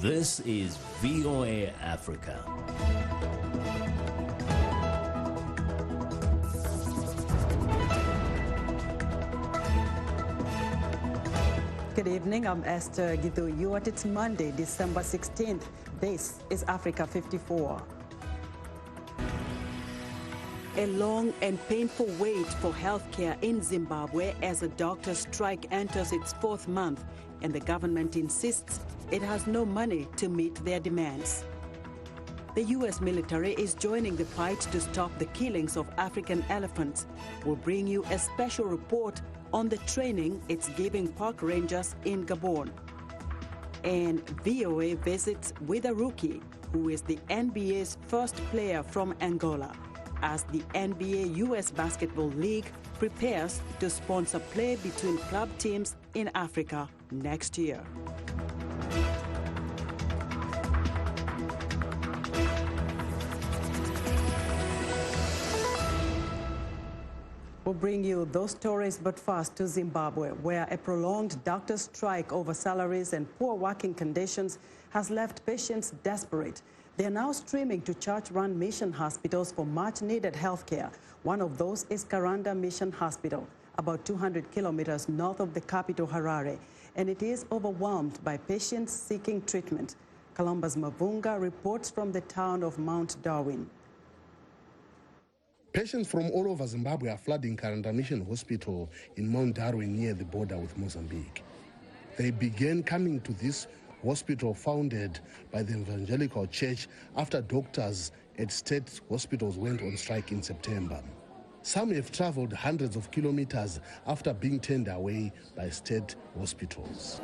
This is VOA Africa. Good evening, I'm Esther Githu. It's Monday, December 16th. This is Africa 54. A long and painful wait for healthcare in Zimbabwe as a doctor's strike enters its fourth month, and the government insists it has no money to meet their demands. The U.S. military is joining the fight to stop the killings of African elephants. We'll bring you a special report on the training it's giving park rangers in Gabon. And VOA visits with a rookie who is the NBA's first player from Angola, as the NBA U.S. Basketball League prepares to sponsor play between club teams in Africa next year. We'll bring you those stories, but first to Zimbabwe, where a prolonged doctor strike over salaries and poor working conditions has left patients desperate. They're now streaming to church-run mission hospitals for much-needed health care. One of those is Karanda Mission Hospital, about 200 kilometers north of the capital, Harare, and it is overwhelmed by patients seeking treatment. Columbus Mavunga reports from the town of Mount Darwin. Patients from all over Zimbabwe are flooding Karanda Mission Hospital in Mount Darwin near the border with Mozambique. They began coming to this hospital founded by the Evangelical Church after doctors at state hospitals went on strike in September. Some have traveled hundreds of kilometers after being turned away by state hospitals.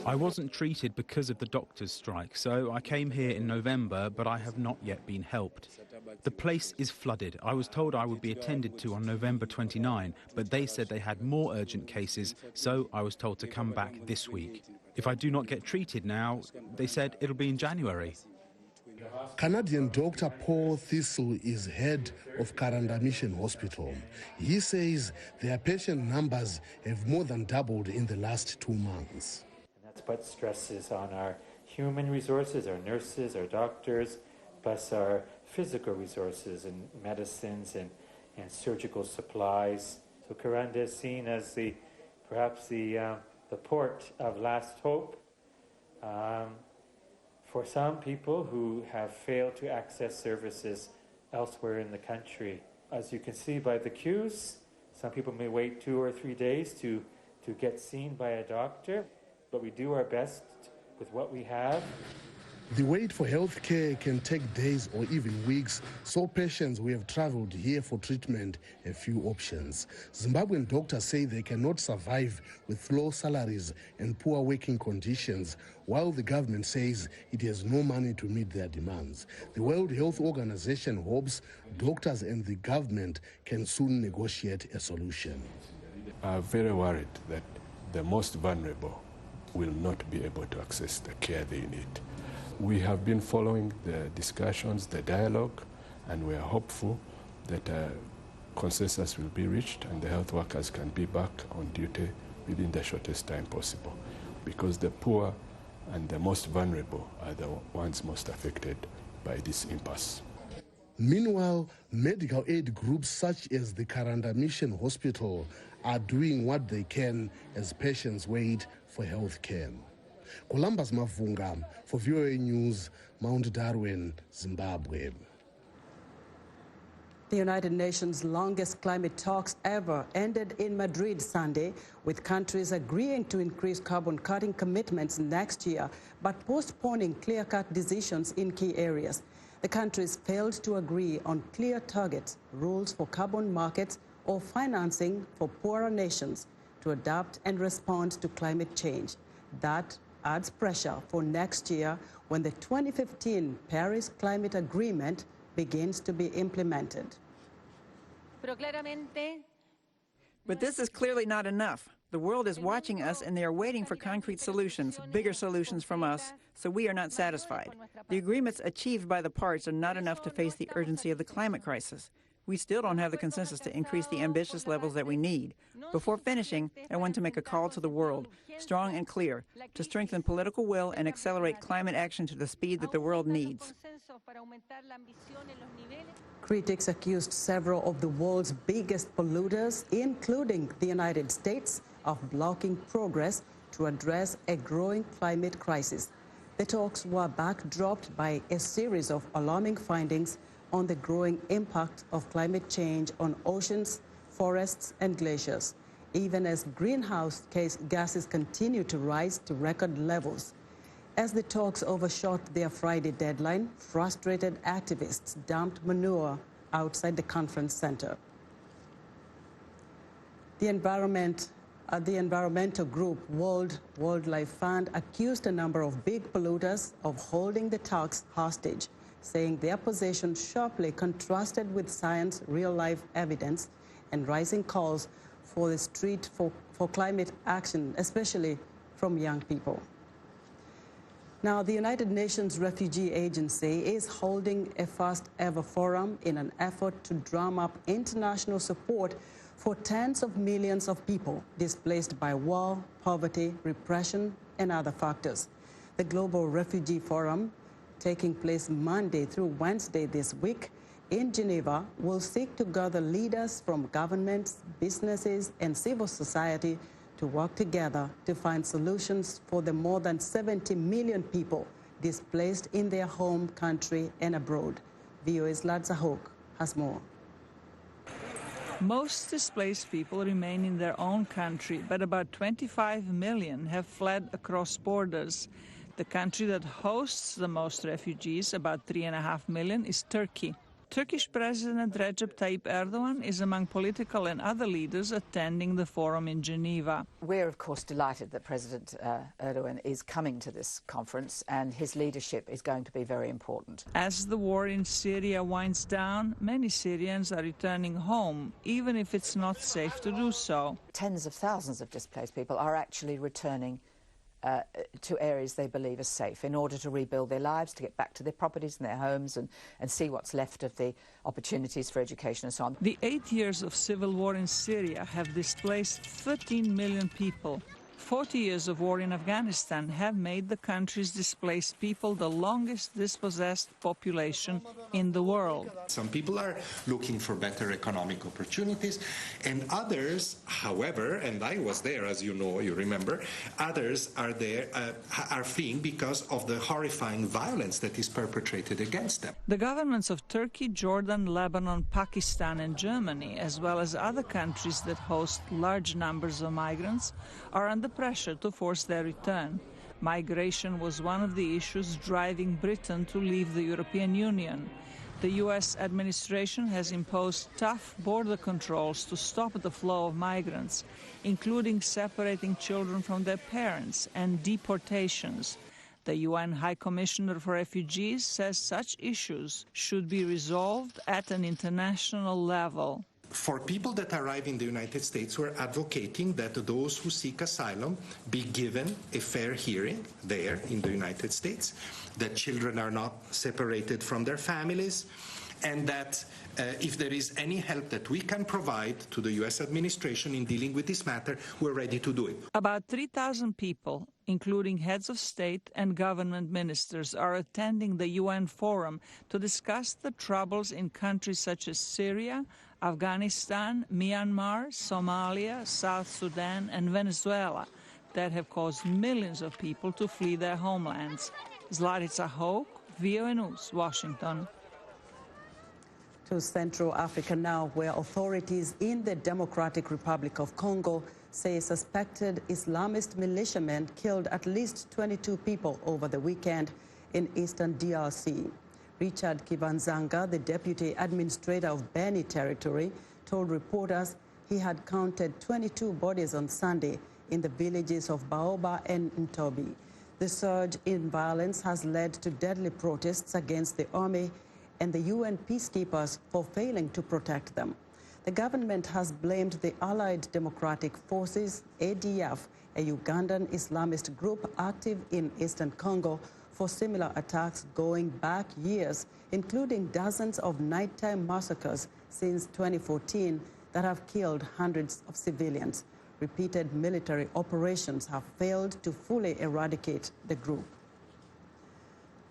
I wasn't treated because of the doctor's strike, so I came here in November, but I have not yet been helped. The place is flooded. I was told I would be attended to on November 29, but they said they had more urgent cases, so I was told to come back this week. If I do not get treated now, they said it'll be in January. Canadian Dr. Paul Thistle is head of Karanda Mission Hospital. He says their patient numbers have more than doubled in the last 2 months. And that's what stresses on our human resources, our nurses, our doctors, plus our physical resources and medicines and surgical supplies. So Karanda is seen as perhaps the port of last hope. For some people who have failed to access services elsewhere in the country. As you can see by the queues, some people may wait 2 or 3 days to get seen by a doctor, but we do our best with what we have. The wait for health care can take days or even weeks, so patients who have traveled here for treatment have few options. Zimbabwean doctors say they cannot survive with low salaries and poor working conditions, while the government says it has no money to meet their demands. The World Health Organization hopes doctors and the government can soon negotiate a solution. I'm very worried that the most vulnerable will not be able to access the care they need. We have been following the discussions, the dialogue, and we are hopeful that a consensus will be reached and the health workers can be back on duty within the shortest time possible, because the poor and the most vulnerable are the ones most affected by this impasse. Meanwhile, medical aid groups such as the Karanda Mission Hospital are doing what they can as patients wait for health care. Columbus Mavunga for VOA News, Mount Darwin, Zimbabwe. The United Nations' longest climate talks ever ended in Madrid Sunday, with countries agreeing to increase carbon-cutting commitments next year, but postponing clear-cut decisions in key areas. The countries failed to agree on clear targets, rules for carbon markets, or financing for poorer nations to adapt and respond to climate change. That adds pressure for next year when the 2015 Paris Climate Agreement begins to be implemented. But this is clearly not enough. The world is watching us and they are waiting for concrete solutions, bigger solutions from us, so we are not satisfied. The agreements achieved by the parts are not enough to face the urgency of the climate crisis. We still don't have the consensus to increase the ambitious levels that we need. Before finishing, I want to make a call to the world, strong and clear, to strengthen political will and accelerate climate action to the speed that the world needs. Critics accused several of the world's biggest polluters, including the United States, of blocking progress to address a growing climate crisis. The talks were backdropped by a series of alarming findings on the growing impact of climate change on oceans, forests, and glaciers, even as greenhouse gases continue to rise to record levels. As the talks overshot their Friday deadline, frustrated activists dumped manure outside the conference center. The environmental group World Wildlife Fund accused a number of big polluters of holding the talks hostage, saying their position sharply contrasted with science, real-life evidence, and rising calls for the street for climate action, especially from young people. Now, the United Nations Refugee Agency is holding a first-ever forum in an effort to drum up international support for tens of millions of people displaced by war, poverty, repression, and other factors. The Global Refugee Forum, taking place Monday through Wednesday this week in Geneva, will seek to gather leaders from governments, businesses, and civil society to work together to find solutions for the more than 70 million people displaced in their home country and abroad. VOA's Ladza Hoke has more. Most displaced people remain in their own country, but about 25 million have fled across borders. The country that hosts the most refugees, about 3.5 million, is Turkey. Turkish President Recep Tayyip Erdogan is among political and other leaders attending the forum in Geneva. We're, of course, delighted that President Erdogan is coming to this conference, and his leadership is going to be very important. As the war in Syria winds down, many Syrians are returning home, even if it's not safe to do so. Tens of thousands of displaced people are actually returning to areas they believe are safe in order to rebuild their lives, to get back to their properties and their homes and see what's left of the opportunities for education and so on. The 8 years of civil war in Syria have displaced 13 million people. 40 years of war in Afghanistan have made the country's displaced people the longest dispossessed population in the world. Some people are looking for better economic opportunities, and others, however, and I was there, as you know, you remember, others are there, are fleeing because of the horrifying violence that is perpetrated against them. The governments of Turkey, Jordan, Lebanon, Pakistan, and Germany, as well as other countries that host large numbers of migrants, are under pressure to force their return. Migration was one of the issues driving Britain to leave the European Union. The U.S. administration has imposed tough border controls to stop the flow of migrants, including separating children from their parents and deportations. The UN High Commissioner for Refugees says such issues should be resolved at an international level. For people that arrive in the United States, we're advocating that those who seek asylum be given a fair hearing there in the United States, that children are not separated from their families, and that if there is any help that we can provide to the U.S. administration in dealing with this matter, we're ready to do it. About 3,000 people, including heads of state and government ministers, are attending the UN forum to discuss the troubles in countries such as Syria, Afghanistan, Myanmar, Somalia, South Sudan, and Venezuela that have caused millions of people to flee their homelands. Zlatica Hoke, VOA News, Washington. To Central Africa now, where authorities in the Democratic Republic of Congo say suspected Islamist militiamen killed at least 22 people over the weekend in eastern DRC. Richard Kivanzanga, the deputy administrator of Beni territory, told reporters he had counted 22 bodies on Sunday in the villages of Baoba and Ntobi. The surge in violence has led to deadly protests against the army and the UN peacekeepers for failing to protect them. The government has blamed the Allied Democratic Forces, ADF, a Ugandan Islamist group active in eastern Congo, for similar attacks going back years, including dozens of nighttime massacres since 2014 that have killed hundreds of civilians. Repeated military operations have failed to fully eradicate the group.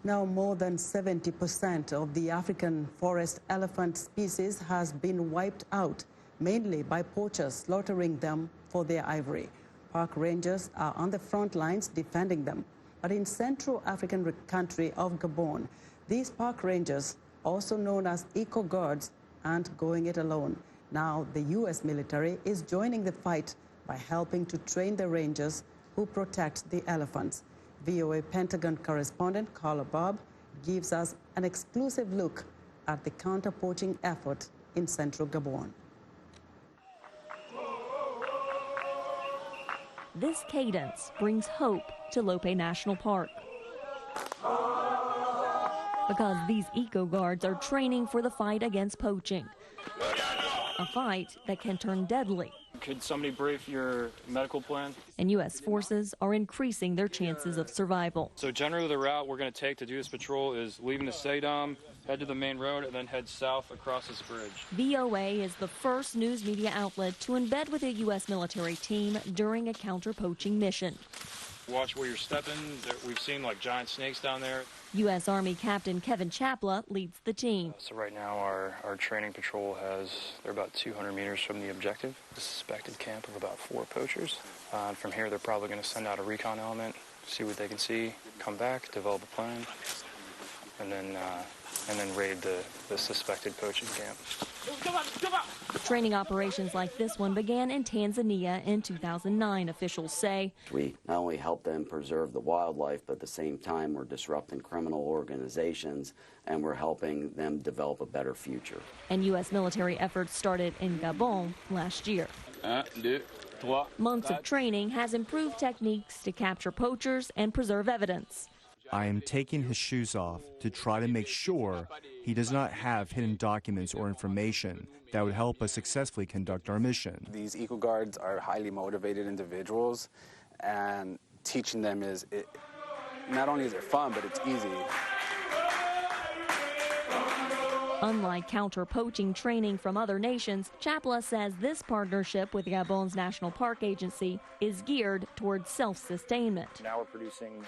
Now, more than 70% of the African forest elephant species has been wiped out, mainly by poachers slaughtering them for their ivory. Park rangers are on the front lines defending them. But in Central African country of Gabon, these park rangers, also known as eco-guards, aren't going it alone. Now, the U.S. military is joining the fight by helping to train the rangers who protect the elephants. VOA Pentagon correspondent Carla Bob gives us an exclusive look at the counter-poaching effort in central Gabon. This cadence brings hope to Lope National Park, because these eco-guards are training for the fight against poaching, a fight that can turn deadly. Could somebody brief your medical plan? And U.S. forces are increasing their chances of survival. So generally the route we're going to take to do this patrol is leaving the Saydam, head to the main road, and then head south across this bridge. VOA is the first news media outlet to embed with a U.S. military team during a counter-poaching mission. Watch where you're stepping. We've seen like giant snakes down there. U.S. Army Captain Kevin Chapla leads the team. So right now our training patrol they're about 200 meters from the objective, a suspected camp of about 4 poachers. From here they're probably going to send out a recon element, see what they can see, come back, develop a plan, and then raid the suspected poaching camp. Training operations like this one began in Tanzania in 2009, officials say. We not only help them preserve the wildlife, but at the same time we're disrupting criminal organizations and we're helping them develop a better future. And U.S. military efforts started in Gabon last year. Months of training has improved techniques to capture poachers and preserve evidence. I am taking his shoes off to try to make sure he does not have hidden documents or information that would help us successfully conduct our mission. These eco-guards are highly motivated individuals, and teaching them not only is it fun, but it's easy. Unlike counter-poaching training from other nations, Chapla says this partnership with Gabon's National Park Agency is geared towards self-sustainment. Now we're producing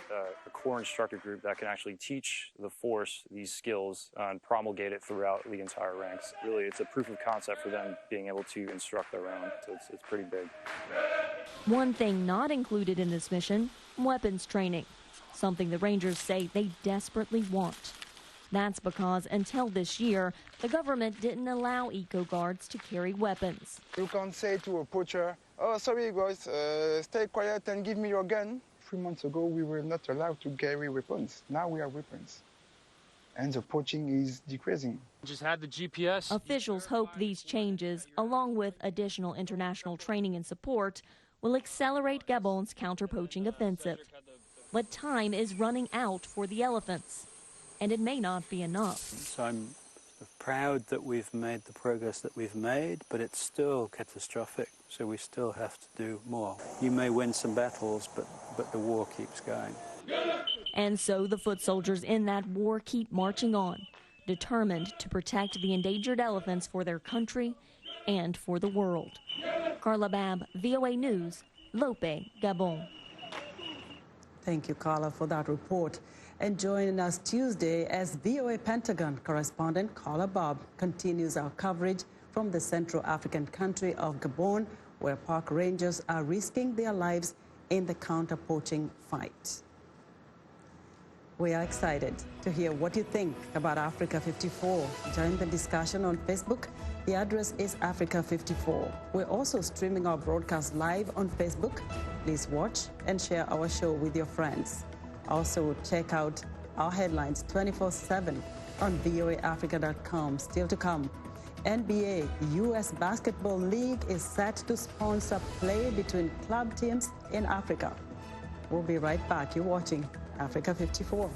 a core instructor group that can actually teach the force these skills and promulgate it throughout the entire ranks. Really, it's a proof of concept for them being able to instruct their own, so it's pretty big. One thing not included in this mission, weapons training, something the Rangers say they desperately want. That's because until this year, the government didn't allow eco-guards to carry weapons. You can't say to a poacher, "Oh, sorry guys, stay quiet and give me your gun." 3 months ago, we were not allowed to carry weapons. Now we have weapons. And the poaching is decreasing. Just had the GPS. Officials hope these changes, along with additional international training and support, will accelerate Gabon's counter-poaching offensive. But time is running out for the elephants. And it may not be enough. So I'm proud that we've made the progress that we've made, but it's still catastrophic, so we still have to do more. You may win some battles, but the war keeps going. And so the foot soldiers in that war keep marching on, determined to protect the endangered elephants for their country and for the world. Carla Babb, VOA News, Lope, Gabon. Thank you, Carla, for that report. And joining us Tuesday as VOA Pentagon correspondent Carla Bob continues our coverage from the Central African country of Gabon, where park rangers are risking their lives in the counter-poaching fight. We are excited to hear what you think about Africa 54. Join the discussion on Facebook. The address is Africa 54. We're also streaming our broadcast live on Facebook. Please watch and share our show with your friends. Also, check out our headlines 24/7 on voaafrica.com. Still to come, NBA U.S. Basketball League is set to sponsor play between club teams in Africa. We'll be right back. You're watching Africa 54.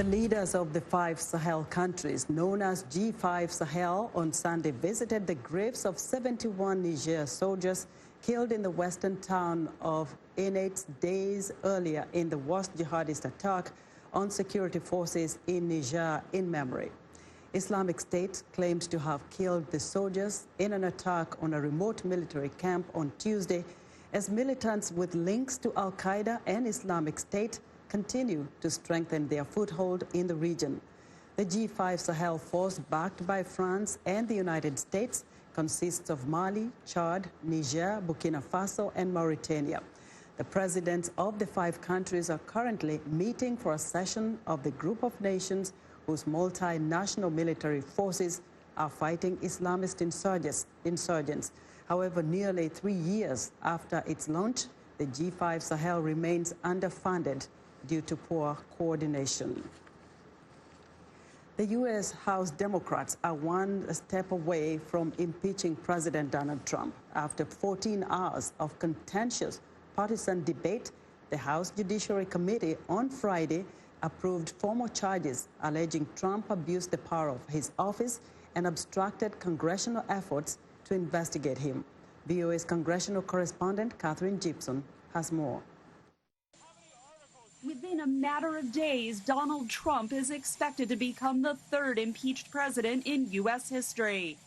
The leaders of the 5 Sahel countries, known as G5 Sahel, on Sunday visited the graves of 71 Niger soldiers killed in the western town of Enets days earlier in the worst jihadist attack on security forces in Niger in memory. Islamic State claimed to have killed the soldiers in an attack on a remote military camp on Tuesday, as militants with links to Al-Qaeda and Islamic State continue to strengthen their foothold in the region. The G5 Sahel force, backed by France and the United States, consists of Mali, Chad, Niger, Burkina Faso, and Mauritania. The presidents of the 5 countries are currently meeting for a session of the group of nations whose multinational military forces are fighting Islamist insurgents. However, nearly 3 years after its launch, the G5 Sahel remains underfunded due to poor coordination. The U.S. House Democrats are one step away from impeaching President Donald Trump. After 14 hours of contentious partisan debate, the House Judiciary Committee on Friday approved 4 more charges alleging Trump abused the power of his office and obstructed congressional efforts to investigate him. VOA's congressional correspondent Catherine Gibson has more. Within a matter of days, Donald Trump is expected to become the 3rd impeached president in U.S. history.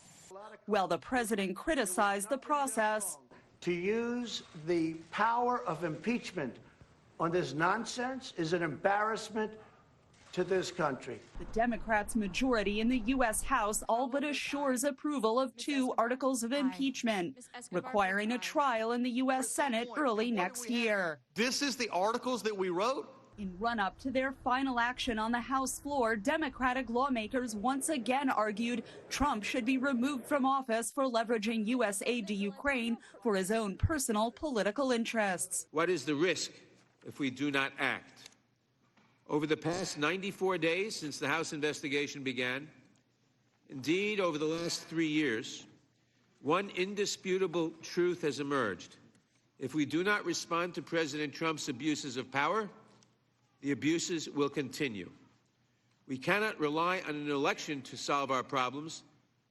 Well, the president criticized the process. To use the power of impeachment on this nonsense is an embarrassment to this country. The Democrats' majority in the U.S. House all but assures approval of 2 articles of impeachment, requiring a trial in the U.S. Senate early next year. This is the articles that we wrote? In run-up to their final action on the House floor, Democratic lawmakers once again argued Trump should be removed from office for leveraging U.S. aid to Ukraine for his own personal political interests. What is the risk if we do not act? Over the past 94 days since the House investigation began, indeed over the last 3 years, one indisputable truth has emerged. If we do not respond to President Trump's abuses of power, the abuses will continue. We cannot rely on an election to solve our problems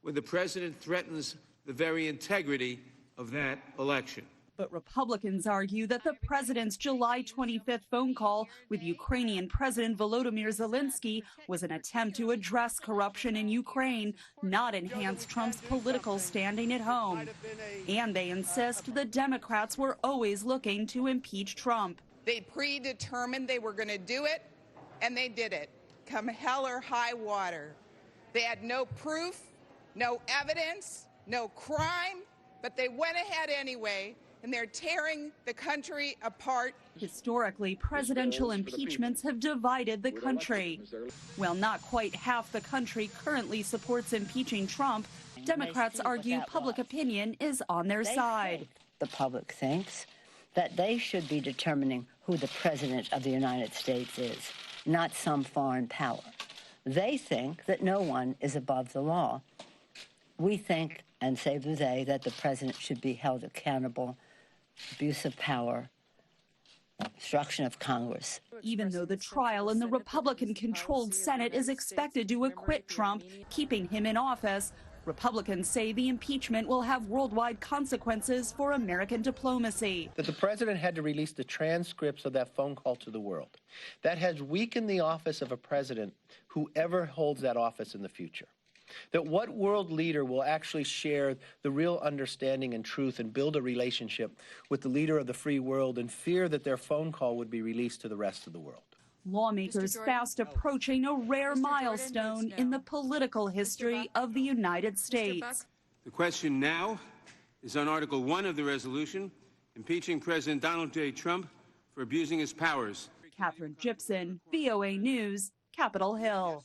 when the president threatens the very integrity of that election. But Republicans argue that the president's July 25th phone call with Ukrainian President Volodymyr Zelensky was an attempt to address corruption in Ukraine, not enhance Trump's political standing at home. And they insist the Democrats were always looking to impeach Trump. They predetermined they were going to do it, and they did it, come hell or high water. They had no proof, no evidence, no crime, but they went ahead anyway. And they're tearing the country apart. Historically, presidential impeachments have divided the country. While not quite half the country currently supports impeaching Trump, Democrats argue public opinion is on their side. The public thinks that they should be determining who the president of the United States is, not some foreign power. They think that no one is above the law. We think, and say they, that the president should be held accountable. Abuse of power, obstruction of Congress. Even though the trial in the Republican-controlled Senate is expected to acquit Trump, keeping him in office, Republicans say the impeachment will have worldwide consequences for American diplomacy. That the president had to release the transcripts of that phone call to the world. That has weakened the office of a president, whoever holds that office in the future. That what world leader will actually share the real understanding and truth and build a relationship with the leader of the free world in fear that their phone call would be released to the rest of the world? Lawmakers fast approaching a rare milestone in the political history of the United States. The question now is on Article 1 of the resolution, impeaching President Donald J. Trump for abusing his powers. Catherine Gibson, VOA News, Capitol Hill.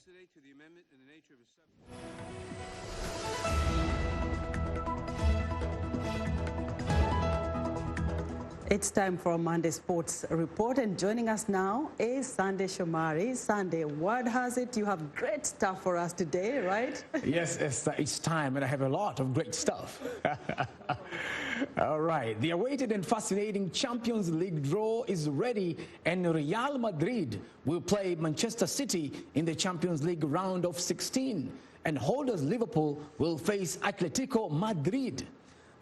It's time for a Monday Sports Report, and joining us now is Sunday Shomari. Sunday, word has it you have great stuff for us today, right? Yes, it's time, and I have a lot of great stuff. All right, the awaited and fascinating Champions League draw is ready, and Real Madrid will play Manchester City in the Champions League round of 16, and holders Liverpool will face Atletico Madrid.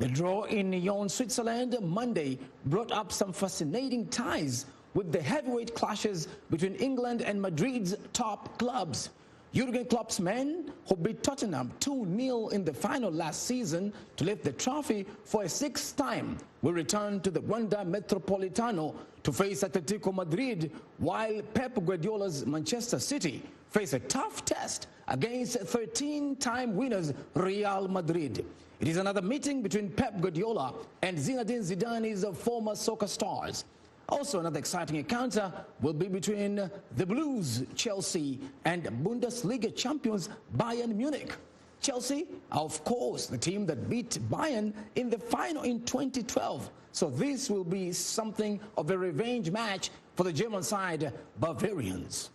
The draw in Lyon, Switzerland, Monday brought up some fascinating ties with the heavyweight clashes between England and Madrid's top clubs. Jurgen Klopp's men, who beat Tottenham 2-0 in the final last season to lift the trophy for a sixth time, will return to the Wanda Metropolitano to face Atletico Madrid, while Pep Guardiola's Manchester City face a tough test against 13-time winners Real Madrid. It is another meeting between Pep Guardiola and Zinedine Zidane's former soccer stars. Also, another exciting encounter will be between the Blues, Chelsea, and Bundesliga champions Bayern Munich. Chelsea, of course, the team that beat Bayern in the final in 2012. So this will be something of a revenge match for the German side Bavarians.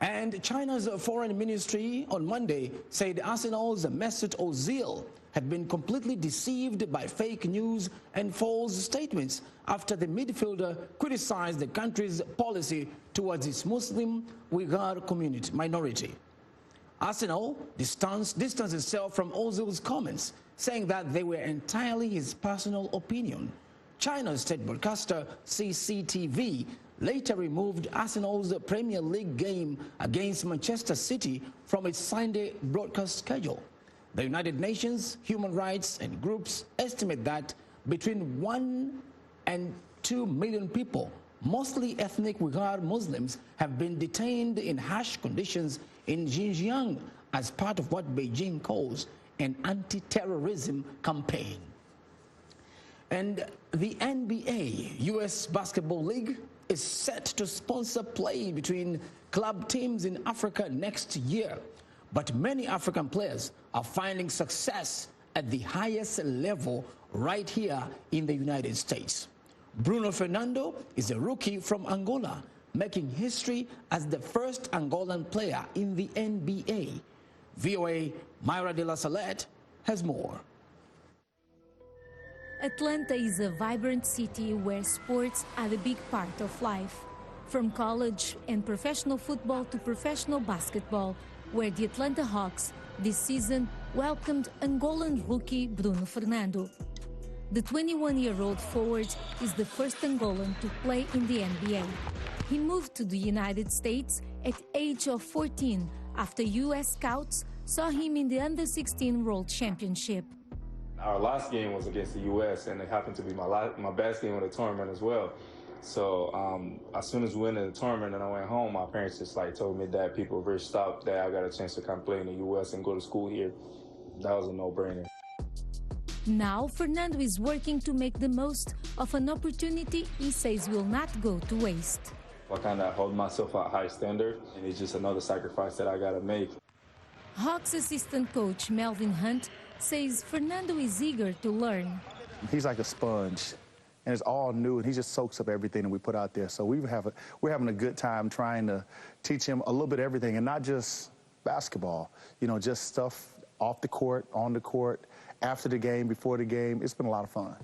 And China's foreign ministry on Monday said Arsenal's Mesut Ozil had been completely deceived by fake news and false statements after the midfielder criticized the country's policy towards its Muslim Uyghur community minority. Arsenal distanced itself from Ozil's comments, saying that they were entirely his personal opinion. China's state broadcaster CCTV later removed Arsenal's Premier League game against Manchester City from its Sunday broadcast schedule. The United Nations human rights and groups estimate that between 1 and 2 million people, mostly ethnic Uyghur Muslims, have been detained in harsh conditions in Xinjiang as part of what Beijing calls an anti-terrorism campaign. And the NBA, U.S. Basketball League, is set to sponsor play between club teams in Africa next year. But many African players are finding success at the highest level right here in the United States. Bruno Fernando is a rookie from Angola, making history as the first Angolan player in the NBA. VOA Myra de la Salette has more. Atlanta is a vibrant city where sports are a big part of life. From college and professional football to professional basketball, where the Atlanta Hawks this season welcomed Angolan rookie Bruno Fernando. The 21-year-old forward is the first Angolan to play in the NBA. He moved to the United States at age of 14 after U.S. scouts saw him in the Under-16 World Championship. Our last game was against the U.S., and it happened to be my best game of the tournament as well. So as soon as we went in the tournament and I went home, my parents just told me that people were very stoked that I got a chance to come play in the U.S. and go to school here. That was a no-brainer. Now, Fernando is working to make the most of an opportunity he says will not go to waste. I kind of hold myself at a high standard, and it's just another sacrifice that I got to make. Hawks assistant coach Melvin Hunt says Fernando is eager to learn. He's like a sponge, and it's all new, and he just soaks up everything that we put out there. So we're having a good time trying to teach him a little bit of everything, and not just basketball, just stuff off the court, on the court, after the game, before the game. It's been a lot of fun.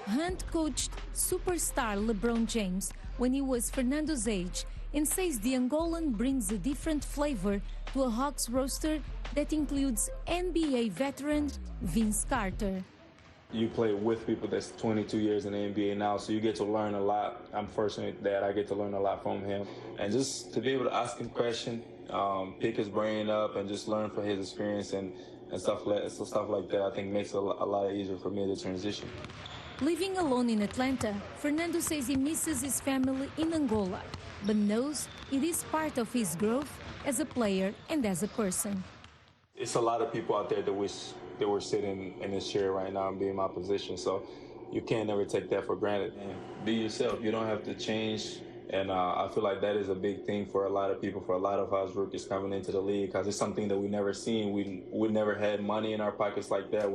Hunt coached superstar LeBron James when he was Fernando's age and says the Angolan brings a different flavor to a Hawks roster that includes NBA veteran Vince Carter. You play with people that's 22 years in the NBA now, so you get to learn a lot. I'm fortunate that I get to learn a lot from him. And just to be able to ask him questions, pick his brain up, and just learn from his experience and stuff like that, I think makes it a lot easier for me to transition. Living alone in Atlanta, Fernando says he misses his family in Angola, but knows it is part of his growth as a player and as a person. It's a lot of people out there that wish they were sitting in this chair right now and be in my position, so you can't never take that for granted. Be yourself. You don't have to change, and I feel like that is a big thing for a lot of people, for a lot of us rookies coming into the league, because it's something that we never seen. We never had money in our pockets like that.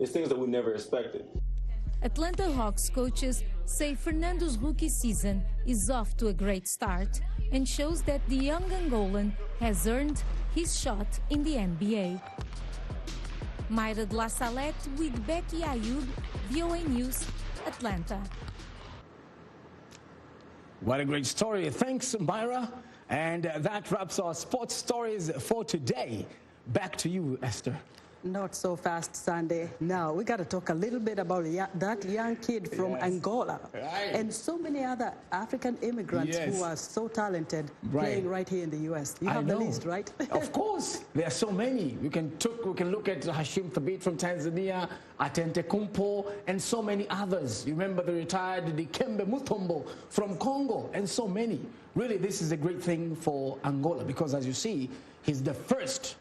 It's things that we never expected. Atlanta Hawks coaches say Fernando's rookie season is off to a great start and shows that the young Angolan has earned his shot in the NBA. Mayra de la Salette with Becky Ayoub, VOA News, Atlanta. What a great story. Thanks, Myra. And that wraps our sports stories for today. Back to you, Esther. Not so fast, Sunday. Now, we got to talk a little bit about that young kid from Angola. Right. And so many other African immigrants who are so talented playing right here in the U.S. You have the list, right? Of course. There are so many. We can look at Hashim Thabit from Tanzania, Atente Kumpo, and so many others. You remember the retired Dikembe Mutombo from Congo, and so many. Really, this is a great thing for Angola because, as you see, he's the first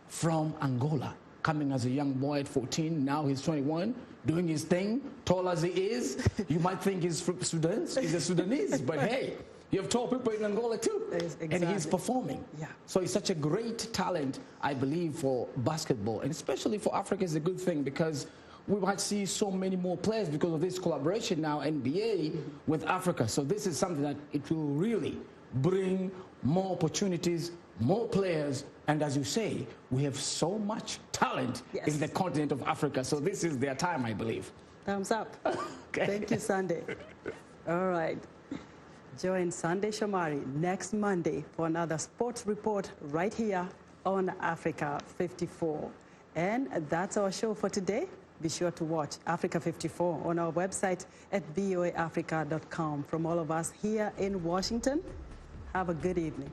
from Angola. Coming as a young boy at 14, now he's 21, doing his thing, tall as he is. You might think he's from Sudan, he's a Sudanese, but hey, you have tall people in Angola too, and he's performing. Yeah. So he's such a great talent, I believe, for basketball, and especially for Africa is a good thing because we might see so many more players because of this collaboration now, NBA, with Africa. So this is something that it will really bring more opportunities, more players, and as you say, we have so much talent in the continent of Africa. So this is their time, I believe. Thumbs up. Thank you, Sunday. All right. Join Sunday Shomari next Monday for another sports report right here on Africa 54. And that's our show for today. Be sure to watch Africa 54 on our website at voaafrica.com. From all of us here in Washington, have a good evening.